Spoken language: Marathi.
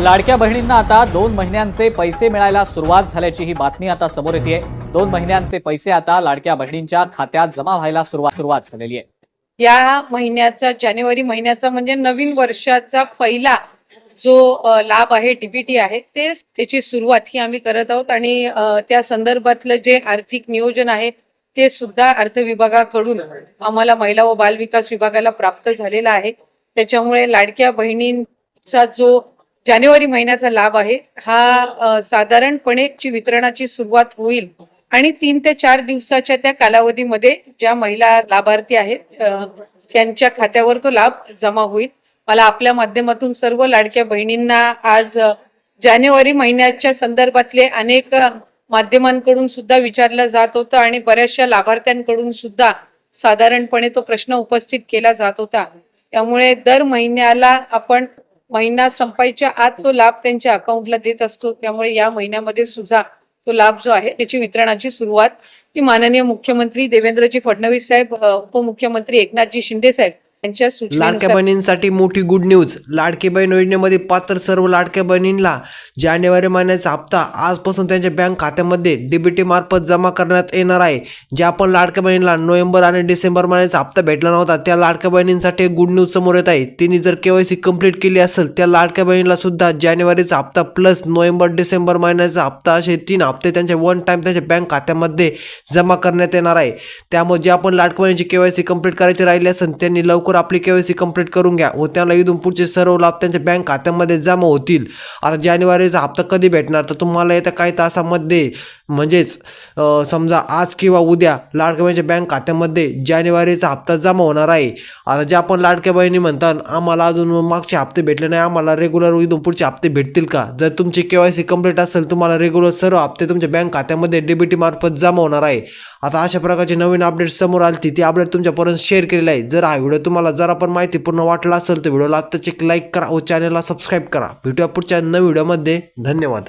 लाडक्या बहिणींना आता 2 महिन्यांचे पैसे मिळायला सुरुवात झाल्याची ही बातमी आता समोर येते। 2 महिन्यांचे पैसे आता लाडक्या बहिणींच्या खात्यात जमा व्हायला सुरुवात झालेली आहे। या महिन्याचा जानेवारी महिन्याचा म्हणजे नवीन वर्षाचा पहिला जो लाभ आहे डीबीटी आहे त्याची सुरुवात ही आम्ही करत आहोत आणि त्या संदर्भातलं जे आर्थिक नियोजन आहे ते सुद्धा अर्थ विभागाकडून आम्हाला महिला व बाल विकास विभागाला प्राप्त झालेला आहे। त्याच्यामुळे लाडक्या बहिणींचा जो जानेवारी महिन्याचा लाभ आहे हा साधारणपणे वितरणाची सुरुवात होईल आणि 3 ते 4 दिवसाच्या त्या कालावधीमध्ये ज्या महिला लाभार्थी आहेत त्यांच्या खात्यावर तो लाभ जमा होईल। मला आपल्या माध्यमातून सर्व लाडक्या बहिणींना आज जानेवारी महिन्याच्या संदर्भातले अनेक माध्यमांकडून सुद्धा विचारलं जात होतं आणि बऱ्याचशा लाभार्थ्यांकडून सुद्धा साधारणपणे तो प्रश्न उपस्थित केला जात होता। त्यामुळे दर महिन्याला आपण महिना संपायच्या आत तो लाभ त्यांच्या अकाउंटला देत असतो। त्यामुळे या महिन्यामध्ये सुद्धा तो लाभ जो आहे त्याची वितरणाची सुरुवात ही माननीय मुख्यमंत्री देवेंद्रजी फडणवीस साहेब, उपमुख्यमंत्री एकनाथजी शिंदे साहेब यांच्या सूचनेनुसार। लाडक्या बहिणींसाठी मोठी गुड न्यूज। लाडकी बहीण योजनेमध्ये पात्र सर्व लाडक्या बहिणींना जानेवारी महिन्याचा हप्ता आजपासून त्यांच्या बँक खात्यामध्ये डीबीटी मार्फत जमा करण्यात येणार आहे। ज्या पण लाडक्या बहिणींना नोव्हेंबर आणि डिसेंबर महिन्याचा हप्ता भेटला नव्हता त्या लाडक्या बहिणींसाठी गुड न्यूज समोर येत आहे। तिने जर केवायसी कंप्लीट केली असेल त्या लाडक्या बहिणीला सुद्धा जानेवारीचा हप्ता प्लस नोव्हेंबर डिसेंबर महिन्याचा हप्ता असे 3 हप्ते त्यांचे वन टाइम त्यांच्या बँक खात्यामध्ये जमा करण्यात येणार आहे। त्यामुळे ज्या पण लाडक्या बहिणींची केवायसी कंप्लीट करायची राहिली असेल त्यांनी लवकर आपली केवायसी कंप्लीट करून घ्या व त्यांना इथून पुढचे सर्व लाभ त्यांच्या बँक खात्यामध्ये जमा होतील। आता जानेवारीचा हप्ता कधी भेटणार तर तुम्हाला येत्या काही तासामध्ये म्हणजेच समजा आज किंवा उद्या लाडक्या बहिणीच्या बँक खात्यामध्ये जानेवारीचा हप्ता जमा होणार आहे। आता ज्या पण लाडक्या बहिणी म्हणतात आम्हाला अजून मागचे हप्ते भेटले नाही, आम्हाला रेग्युलर इथून पुढचे हप्ते भेटतील का? जर तुमची केवायसी कंप्लीट असेल तुम्हाला रेग्युलर सर्व हप्ते तुमच्या बँक खात्यामध्ये डीबीटी मार्फत जमा होणार आहे। आता अशा प्रकारचे नवीन अपडेट समोर आली ती अपडेट तुमच्यापर्यंत शेअर केलेला आहे। जर हा व्हिडिओ तुम्हाला जरा पण माहितीपूर्ण वाटला असेल तर व्हिडिओला आत्ताच एक लाईक करा व चॅनलला सबस्क्राईब करा। भेटूया पुढच्या नवीन व्हिडिओमध्ये। धन्यवाद।